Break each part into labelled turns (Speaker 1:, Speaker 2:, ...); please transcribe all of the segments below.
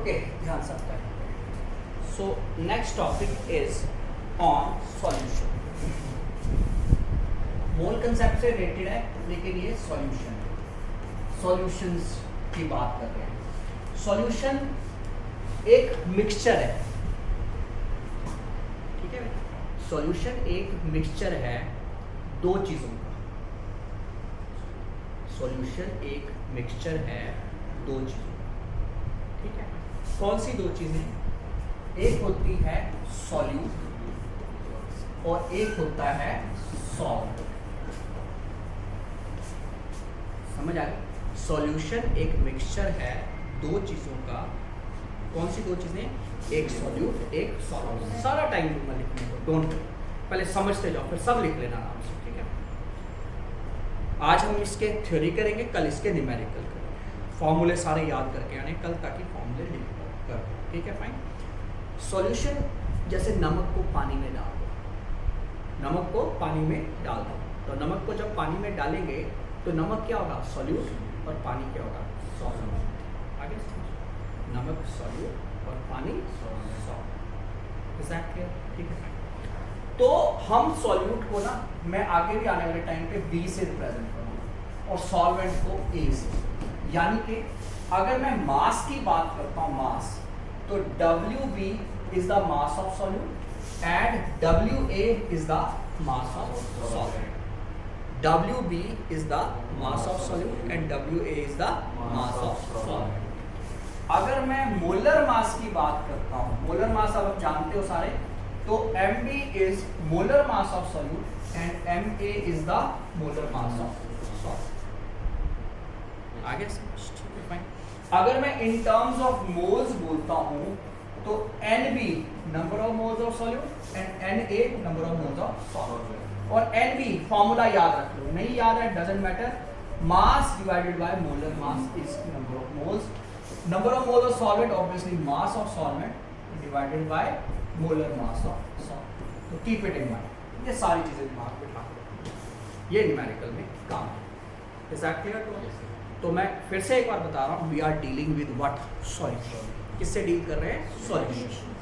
Speaker 1: Okay, ध्यान सबका। So next topic is on solution. Mole concept से रिलेटेड है, लेकिन ये सॉल्यूशन सॉल्यूशंस की बात कर रहे हैं। सॉल्यूशन एक मिक्सचर है, ठीक है। सॉल्यूशन एक मिक्सचर है दो चीजों का। सॉल्यूशन एक मिक्सचर है दो चीजों का, ठीक है। कौन सी दो चीजें? एक होती है सॉल्यूट और एक होता है सॉल्व। समझ आ गई? सॉल्यूशन एक मिक्सचर है दो चीजों का। कौन सी दो चीजें? एक सॉल्यूट, एक सॉल्व। सारा टाइम दूंगा लिखने को, डोंट, पहले समझते जाओ, फिर सब लिख लेना आराम से, ठीक है। आज हम इसके थ्योरी करेंगे, कल इसके न्यूमेरिकल करेंगे। फॉर्मूले सारे याद करके आने कल, ताकि फॉर्मूले लिख कर, ठीक है, फाइन। सॉल्यूशन जैसे नमक को पानी में डाल दो, नमक को पानी में डाल दो, तो नमक को जब पानी में डालेंगे तो नमक क्या होगा? सॉल्यूट, और पानी क्या होगा? सॉल्वेंट। आगे नमक सॉल्यूट और पानी सॉल्वेंट। Is that clear? ठीक है। तो हम सॉल्यूट को ना, मैं आगे भी आने वाले टाइम पे बी से रिप्रेजेंट करूंगा और सॉल्वेंट को ए से। यानी कि अगर मैं मास की बात करता हूं, मास, तो WB is the mass of solute and WA is the mass of solvent. WB is the mass of solute and WA is the mass of solvent. अगर मैं मोलर मास की बात करता हूँ, मोलर मास अब आप जानते हो सारे, तो MB is molar mass of solute and MA is the molar mass of solvent. आगे अगर मैं इन टर्म्स ऑफ मोल्स बोलता हूं तो NB number of moles of solute and NA number of moles of solvent. और NB formula याद रख लो, नहीं याद है doesn't matter, mass divided by molar mass is number of moles. Number of moles of solvent obviously mass of solvent divided by molar mass of solvent. तो keep it in mind, ये सारी चीजें दिमाग में बिठा लो, ये न्यूमेरिकल में काम है। Is that clear to you? तो मैं फिर से एक बार बता रहा हूँ, we are dealing with what? Solution. किससे डील कर रहे हैं? सॉल्यूशन।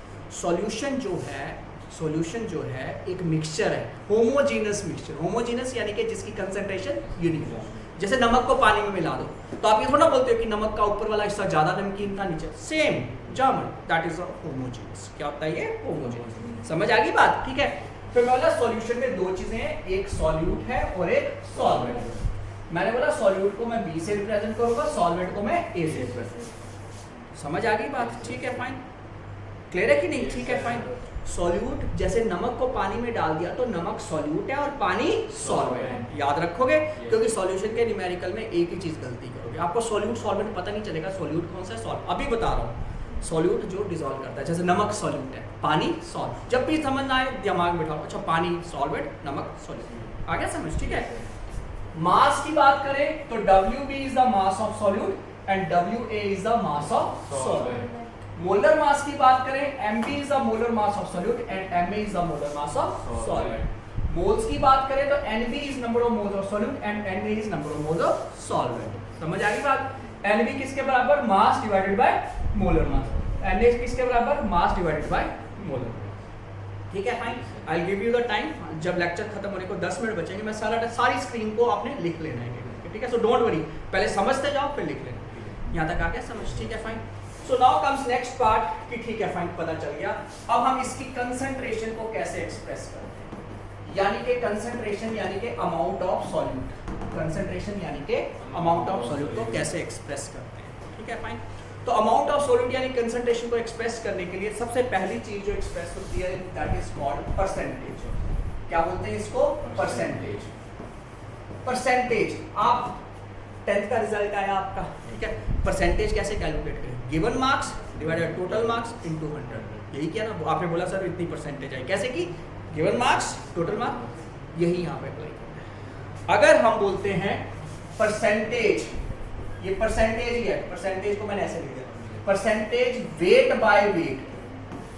Speaker 1: सॉल्यूशन जो है एक मिक्सचर है, होमोजीनस मिक्सचर। होमोजीनस यानी कि जिसकी कंसंट्रेशन यूनिफॉर्म। जैसे नमक को पानी में मिला दो, तो आप ये थोड़ा बोलते हो कि नमक का ऊपर वाला हिस्सा ज्यादा नमकीन था, नीचे same German, that is homogeneous. क्या होता है ये? होमोजीनस। समझ आ गई बात? ठीक है। फिर मैं बोला सॉल्यूशन में दो चीजें हैं, एक सॉल्यूट है और एक सॉल्वेंट है। मैंने बोला सॉल्यूट को मैं B से रिप्रेजेंट करूंगा, सॉल्वेंट को मैं A से रिप्रेजेंट। समझ आ गई बात? ठीक है, फाइन। क्लियर है कि नहीं? ठीक है, फाइन। सॉल्यूट जैसे नमक को पानी में डाल दिया तो नमक सॉल्यूट है और पानी सॉल्वेंट है। याद रखोगे, क्योंकि सॉल्यूशन के न्यूमेरिकल में एक ही चीज गलती करोगे, आपको सॉल्यूट सॉल्वेंट पता नहीं चलेगा सॉल्यूट कौन सा है, सॉल्व। अभी बता रहा हूँ, सॉल्यूट जो डिसॉल्व करता है, जैसे नमक सॉल्यूट है, पानी सॉल्व। जब भी समझ ना आए दिमाग में बिठाओ, अच्छा पानी सॉल्वेंट, नमक सॉल्यूट। आ गया समझ? ठीक है। मास की बात करें तो WB is the mass of solute and WA is the mass of solvent. Molar mass की बात करें, MB is the molar mass of solute and MA is the molar mass of solvent. Moles की बात करें तो NB is number of moles of solute and NA is number of moles of solvent. समझ आ गई बात? NB किसके बराबर? Mass divided by molar mass. NA किसके बराबर? Mass divided by molar. ठीक है, fine. I will give you the time, जब लेक्चर खत्म होने को 10 मिनट बचेंगे, मैं सारी स्क्रीन को आपने लिख लेना है, ठीक है। सो डोंट वरी, पहले समझते जाओ फिर लिख लेना। यहाँ तक आ गया समझ? ठीक है, fine. So now comes next part कि ठीक है, फाइन, पता चल गया। अब हम इसकी कंसंट्रेशन को कैसे एक्सप्रेस करते हैं, यानी कि कंसंट्रेशन यानी कि अमाउंट ऑफ सॉल्यूट, कंसंट्रेशन यानी कि अमाउंट ऑफ सॉल्यूट को कैसे एक्सप्रेस करते हैं। ठीक है, फाइन। तो अमाउंट ऑफ सॉल्यूट यानी कंसंट्रेशन को एक्सप्रेस करने के लिए सबसे पहली चीज जो एक्सप्रेस होती है दैट इज कॉल्ड परसेंटेज। क्या बोलते हैं इसको? परसेंटेज। परसेंटेज, आप 10th का रिजल्ट आया आपका, ठीक है। परसेंटेज कैसे कैलकुलेट करें? Given marks divided total marks into 100। यही किया ना आपने, बोला सर इतनी परसेंटेज आई, कैसे की? गिवन मार्क्स टोटल मार्क्स, यही यहाँ पे अप्लाई करना है। अगर हम बोलते हैं परसेंटेज, ये परसेंटेज ही है, परसेंटेज को मैंने ऐसे लिख दिया, percentage weight by weight,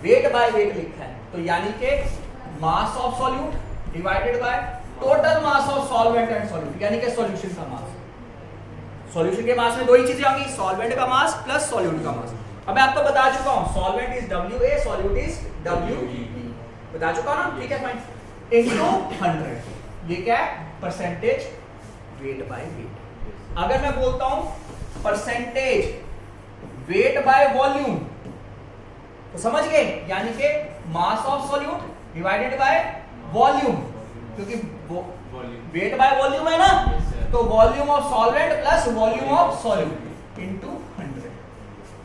Speaker 1: weight by weight लिखा है, तो यानी कि mass of solute divided by total mass of solvent and solute, यानी कि सॉल्यूशन का मास। सॉल्यूशन के मास में दो ही चीजें होंगी, सॉल्वेंट का मास प्लस सॉल्यूट का मास। अब मैं आपको बता चुका हूं solvent is WA, solute is WB, बता चुका ना, ठीक है फाइन। इनटू 100, ये क्या है, परसेंटेज वेट बाय वेट। अगर मैं बोलता हूं परसेंटेज वेट बाय वॉल्यूम, तो समझ गए, यानी कि mass of solute divided by volume, क्योंकि वेट बाय वॉल्यूम है ना, तो volume of solvent plus volume of solute into 100।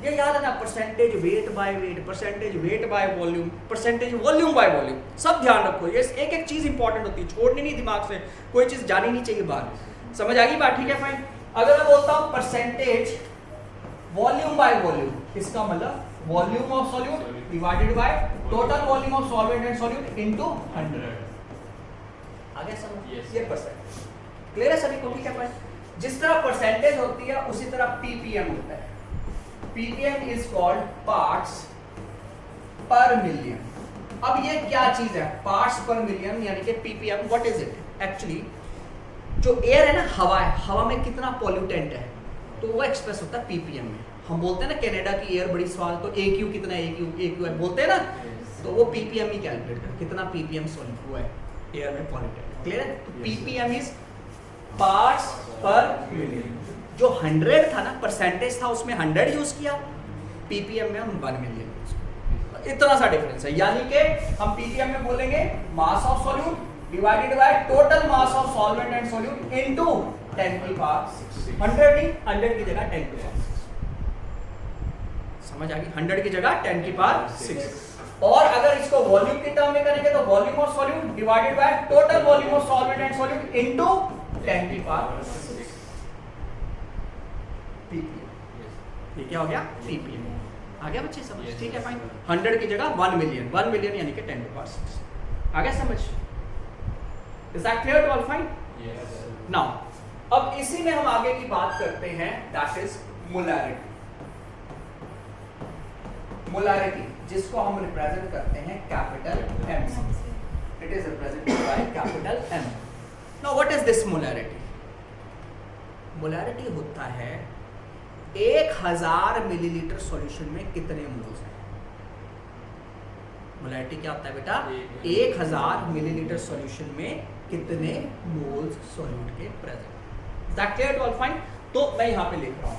Speaker 1: ये याद है ना, percentage weight by weight, percentage weight by volume, percentage volume by volume, सब ध्यान रखो। ये एक एक चीज इंपॉर्टेंट होती है, छोड़नी नहीं दिमाग से, कोई चीज जानी नहीं चाहिए बाहर। समझ आ गई बात, ठीक है फाइन। अगर मैं बोलता हूं परसेंटेज वॉल्यूम बाय वॉल्यूम, इसका मतलब volume of solute divided by total volume of solvent and solute into 100। आगे समझ, ये परसेंट क्लियर है सभी को, ठीक है फाइन। जिस तरह परसेंटेज होती है उसी तरह पीपीएम होता है। पीपीएम इज कॉल्ड पार्ट्स पर मिलियन। अब ये क्या चीज है, पार्ट्स पर मिलियन यानी कि ppm, what is it actually. जो एयर है ना, हवा है, हवा में कितना पॉल्यूटेंट है, तो वो एक्सप्रेस होता है पीपीएम में। हम बोलते हैं ना कनाडा की एयर बड़ी स्वाद, तो AQ कितना है, AQ है बोलते हैं ना, तो वो पीपीएम ही कैलकुलेट कर कितना पीपीएम सॉल्यूट हुआ है एयर में पॉल्यूटेंट, क्लियर है। तो पीपीएम इज पार्ट्स पर मिलियन। जो 100 था ना, परसेंटेज था, उसमें 100 यूज किया, पीपीएम में हम 1 मिलियन यूज किया, इतना सा डिफरेंस है। यानी कि हम पीपीएम में बोलेंगे mass of solute divided by total mass of solvent and solute into 10 की पावर 6। 100 नहीं, 100 की जगह 10 की पावर 6। समझ आ गई, 100 की जगह 10 की पावर 6। और अगर इसको वॉल्यूम के टर्म में करेंगे तो volume of solute divided by total volume of solvent and solute into 10 की पावर 6। पीपीएम, ये क्या हो गया, पीपीएम आ गया बच्चे समझ, ठीक है फाइन। 100 की जगह 1 मिलियन, 1 मिलियन यानी कि 10 की पावर 6 आ गया समझ। Is that clear to all fine? Now अब इसी में हम आगे की बात करते हैं, दैट इज मोलैरिटी। मोलैरिटी जिसको हम रिप्रेजेंट करते हैं कैपिटल M से, it is represented by capital M। Now what is this molarity? Molarity होता है 1000 मिलीलीटर सॉल्यूशन में कितने मोल्स हैं। मोलैरिटी क्या होता है बेटा, 1000 मिलीलीटर सॉल्यूशन में कितने मोल्स सॉल्यूट के present. That clear to all fine? तो मैं यहां पे लिख रहा हूं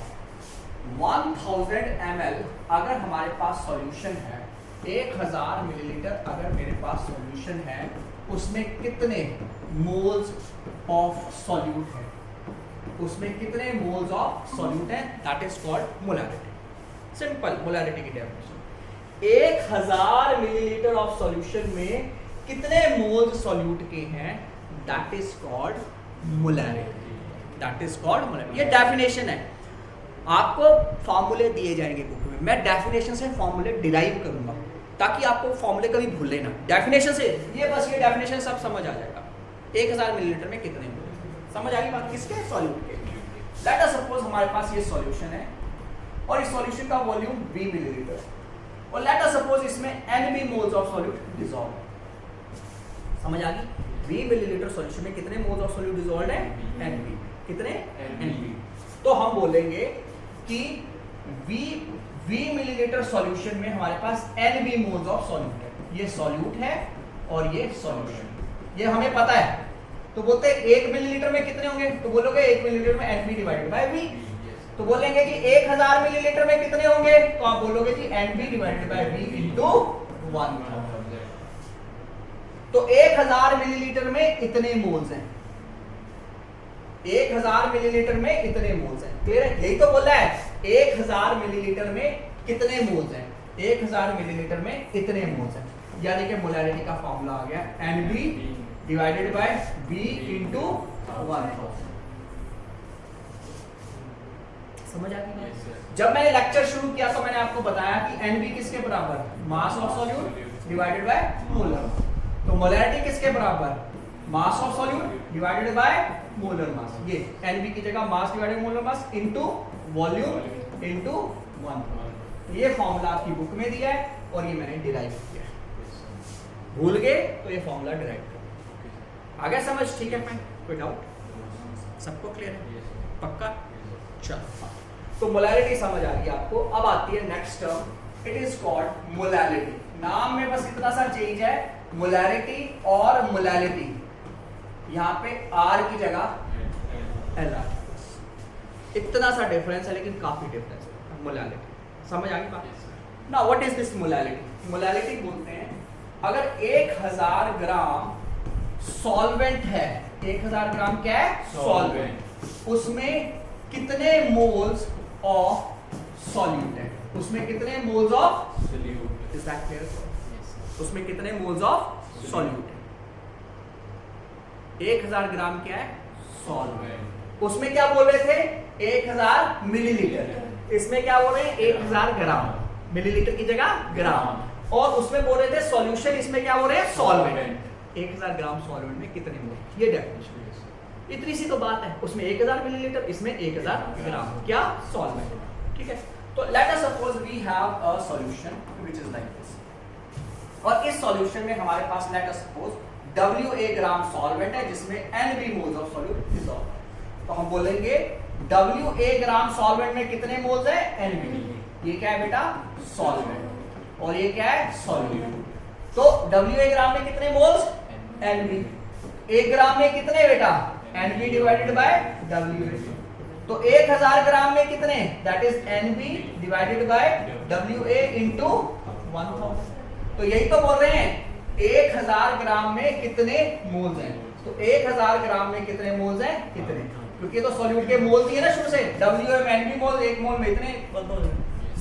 Speaker 1: 1000 ml अगर हमारे पास सॉल्यूशन है, 1000 मिलीलीटर अगर मेरे पास सॉल्यूशन है, उसमें कितने मोल्स ऑफ सॉल्यूट है, उसमें कितने मोल्स ऑफ सॉल्यूट है, that is called molarity. Simple molarity की डेफिनेशन, 1000 मिलीलीटर ऑफ सॉल्यूशन में कितने मोल्स सॉल्यूट के हैं, that is called molarity, that is called molarity. ये डेफिनेशन है, आपको फॉर्मूले दिए जाएंगे बुक में, मैं डेफिनेशन से फॉर्मूले डिराइव करूंगा ताकि आपको फॉर्मूले कभी भूले ना। डेफिनेशन से ये बस ये डेफिनेशन सब समझ आ जाएगा। 1000 मिलीलीटर में कितने मोल, समझ आ गई बात, किसके, सॉल्यूट के। लेट अस सपोज हमारे पास ये सॉल्यूशन है और इस सॉल्यूशन का वॉल्यूम 20 मिलीलीटर, और लेट अस सपोज इसमें NB moles of solute dissolve. समझ आ गई, 20 मिलीलीटर सॉल्यूशन में कितने मोल्स ऑफ सॉल्यूट डिसॉल्व है, NB, कितने, NB। तो हम बोलेंगे कि 20 मिलीलीटर सॉल्यूशन में हमारे पास NB मोल्स ऑफ सॉल्यूट है। ये सॉल्यूट है और ये सॉल्यूशन, ये हमें पता है। तो बोलते हैं 1 मिलीलीटर में कितने होंगे, तो बोलोगे 1 मिलीलीटर में NB डिवाइडेड बाय V। तो बोलेंगे कि 1000 मिलीलीटर में कितने होंगे, तो आप बोलोगे कि NB divided bye V into 1000। तो 1000 मिलीलीटर में इतने मोल्स हैं, 1000 मिलीलीटर में इतने मोल्स हैं, क्लियर है, यही तो बोला है 1000 मिलीलीटर में कितने मोल्स हैं, 1000 मिलीलीटर में इतने मोल्स हैं। यानी कि मोलैरिटी का फॉर्मूला आ गया NB divided bye V into 1000। समझ आ गई? जब मैंने लेक्चर शुरू किया तो मैंने आपको बताया कि NB किसके बराबर, mass of solute divided by molar. तो मोलैरिटी किसके बराबर, mass of solute divided by molar mass. ये NB की जगह mass divided molar mass into volume into 1000। तो ये फॉर्मूला आपकी बुक में दिया है और ये मैंने डिराइव किया है। भूल गए तो ये फॉर्मूला डिराइव करो, आगे समझ, ठीक है फाइन, कोई डाउट, सबको क्लियर है, पक्का? चलो तो मोलैलिटी समझ आ गई आपको। अब आती है next term, it is called molality. नाम में बस इतना सा चेंज है, मोलैरिटी और मोलैलिटी, यहाँ पे आर की जगह एल आर, इतना सा डिफरेंस है, लेकिन काफी डिफरेंस है। मोलैलिटी समझ आ गई बात। Now what is this molality? Molality बोलते हैं अगर 1000 ग्राम सॉल्वेंट है, 1000 ग्राम क्या है? सॉल्वेंट, उसमें कितने मोल्स ऑफ सॉल्यूट है? उसमें कितने moles of solute? Is that clear? उसमें कितने मोल्स ऑफ सॉल्यूट है? 1000 ग्राम क्या है? सॉल्वेंट। उसमें क्या बोल रहे थे? 1000 मिलीलीटर। इसमें क्या बोल रहे हैं? 1000 ग्राम, मिलीलीटर की जगह ग्राम। और उसमें बोल रहे थे सॉल्यूशन, इसमें क्या बोल रहे हैं? सॉल्वेंट। 1000 ग्राम सॉल्वेंट में कितने मोल? ये डेफिनेशन। इतनी सी तो बात है। उसमें 1000 मिलीलीटर, इसमें 1000 ग्राम, क्या? सॉल्वेंट। ठीक है, तो let us suppose we have a solution which is like this, और इस सॉल्यूशन में हमारे पास let us suppose WA gram solvent है जिसमें NB moles of solute dissolve. तो हम बोलेंगे WA ग्राम सॉल्वेंट में कितने मोल्स है? NB। ये क्या है बेटा? सॉल्वेंट। और ये क्या है? सॉल्यूट। तो WA ग्राम में कितने मोल्स? NB। 1 ग्राम में कितने बेटा? NB divided by WA। तो 1000 ग्राम में कितने? That is NB divided by WA into 1000। तो यही तो बोल रहे हैं 1000 ग्राम में कितने मोल्स हैं। तो 1000 ग्राम में कितने मोल्स हैं? कितने, क्योंकि तो सॉल्यूट के मोल दिए ना शुरू से, WA में NB मोल, 1 मोल में इतने।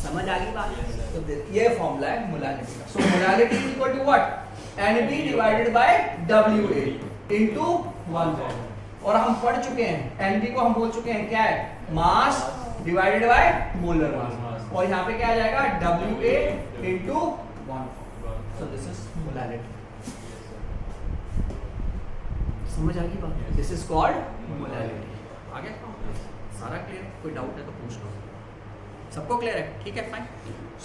Speaker 1: समझ आ गई बात? तो ये फॉर्मूला है मोलैलिटी का। So molality is equal to what? NB divided by WA into 1000। और हम पढ़ चुके हैं NB को हम बोल चुके हैं क्या है? Mass divided by molar mass. और यहाँ पे क्या आ जाएगा? WA into 1000। So this is molality. समझ आ गई बात? This is called molality. आ गया? सारा क्लियर है? कोई डाउट है तो पूछ लो। सबको क्लियर है? ठीक है, फाइन।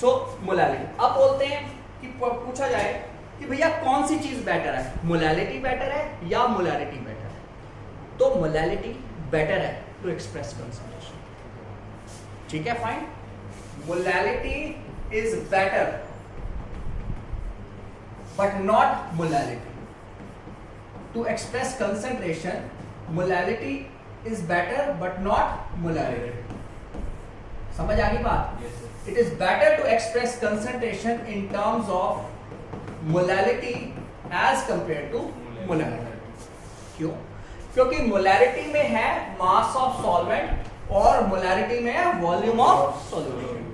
Speaker 1: सो मोलैलिटी। अब बोलते हैं कि पूछा जाए कि भैया कौन सी चीज बेटर है, मोलैलिटी बेटर है या मोलैरिटी बेटर है? तो मोलैलिटी बेटर है टू एक्सप्रेस कंसंट्रेशन। ठीक है, fine. Molality is better but not molality. To express concentration, molality is better but not molality. समझ आ गई बात? Yes, sir. It is better to express concentration in terms of molality as compared to molarity. क्यों? क्योंकि molarity में है mass of solvent और molarity में है volume of solution.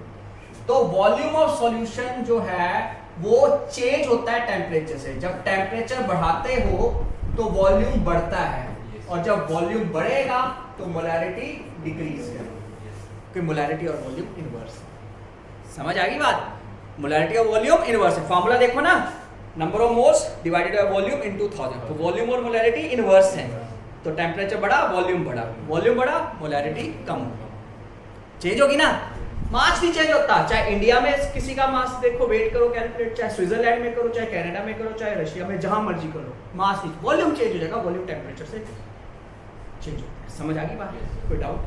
Speaker 1: तो volume of solution जो है वो चेंज होता है टेम्परेचर से। जब टेम्परेचर बढ़ाते हो तो वॉल्यूम बढ़ता है, और जब वॉल्यूम बढ़ेगा तो मोलैरिटी डिक्रीज है, क्योंकि मोलैरिटी और वॉल्यूम इनवर्स है। समझ आ गई बात? मोलैरिटी और वॉल्यूम इनवर्स है। फॉर्मूला देखो ना, number of moles divided by volume into 1000। तो वॉल्यूम और मोलैरिटी इनवर्स है, तो टेम्परेचर बढ़ा, वॉल्यूम बढ़ा, वॉल्यूम बढ़ा, मोलैरिटी कम होगा, चेंज होगी ना। मास नहीं चेंज होता, चाहे इंडिया में किसी का मास देखो, वेट करो कैलकुलेट, चाहे स्विट्जरलैंड में करो, चाहे कनाडा में करो, चाहे रशिया में, जहां मर्जी करो, मास नहीं, वॉल्यूम चेंज हो जाएगा, वॉल्यूम टेम्परेचर से चेंज होता है। समझ आ गई बात? कोई डाउट?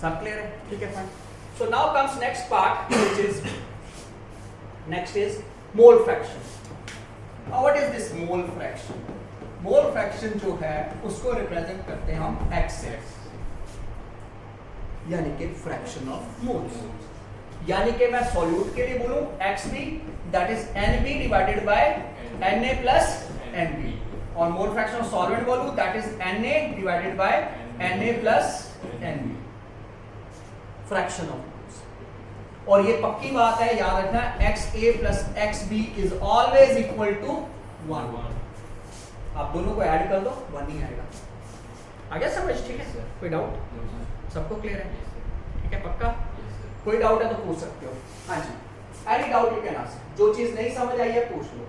Speaker 1: सब क्लियर है? ठीक है, fine. So now comes next part which is next is mole fraction. What is this mole fraction? Mole fraction जो है उसको रिप्रेजेंट करते हैं हम x से, यानी कि फ्रैक्शन ऑफ मोल्स। यानी कि मैं सॉल्यूट के लिए बोलूं XB, that is NB divided by Na plus NB, और मोल फ्रैक्शन ऑफ सॉल्वेंट बोलूं that is Na divided by Na plus NB, fraction of moles. और ये पक्की बात है, याद रखना, XA प्लस XB is always equal to 1। आप दोनों को ऐड कर दो, 1 ही आएगा। आ गया समझ? ठीक है, कोई डाउट? सबको क्लियर है? ठीक है, पक्का? कोई डाउट है तो पूछ सकते हो। हाँ जी, any doubt you can ask. जो चीज नहीं समझ आई है पूछ लो।